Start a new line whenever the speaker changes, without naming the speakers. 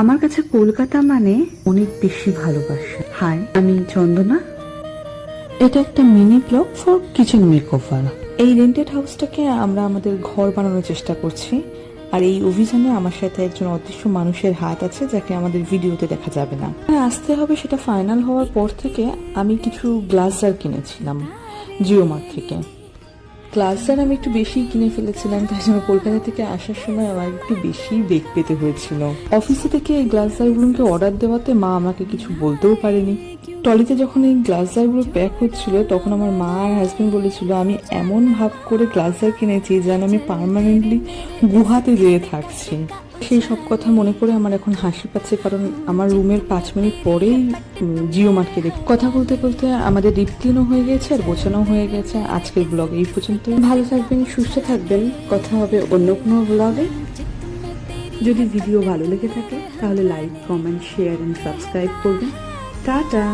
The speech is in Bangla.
আমার কাছে কলকাতা মানে অনেক বেশি ভালোবাসা। হাই, আমি চন্দনা।
এটা একটা mini blog for kitchen makeover. এই রেন্টেড হাউসটাকে আমরা আমাদের ঘর বানানোর চেষ্টা করছি, আর এই অভিযানে আমার সাথে একজন অদৃশ্য মানুষের হাত আছে যাকে আমাদের ভিডিওতে দেখা যাবে না। আসতে হবে সেটা ফাইনাল হওয়ার পর থেকে আমি কিছু গ্লাস জার কিনেছিলাম জিও মার্ট থেকে। গ্লাস জার আমি একটু বেশি কিনে ফেলেছিলাম, তাই জন্য কলকাতা থেকে আসার সময় আমার একটু বেশি বেগ পেতে হয়েছিল। অফিসে থেকে এই গ্লাস জারগুলোকে অর্ডার দেওয়াতে মা আমাকে কিছু বলতেও পারেনি। টলিতে যখন এই গ্লাস জারগুলো প্যাক হচ্ছিল তখন আমার মা আর হাজবেন্ড বলেছিল আমি এমন ভাব করে গ্লাস জার কিনেছি যেন আমি পার্মানেন্টলি গুহাতে যেয়ে থাকছি। সেই সব কথা মনে করে আমার এখন হাসি পাচ্ছে, কারণ আমার রুমের 5 মিনিট পরেই জিও মার্টকে দেখি। কথা বলতে বলতে আমাদের ডিপ ক্লিনও হয়ে গেছে আর গোছানো হয়ে গেছে। আজকের ব্লগ এই পর্যন্ত। ভালো থাকবেন, সুস্থ থাকবেন, কথা হবে অন্য কোনো ব্লগে।
যদি ভিডিও ভালো লেগে থাকে তাহলে like, comment, share and subscribe করবেন। টাটা।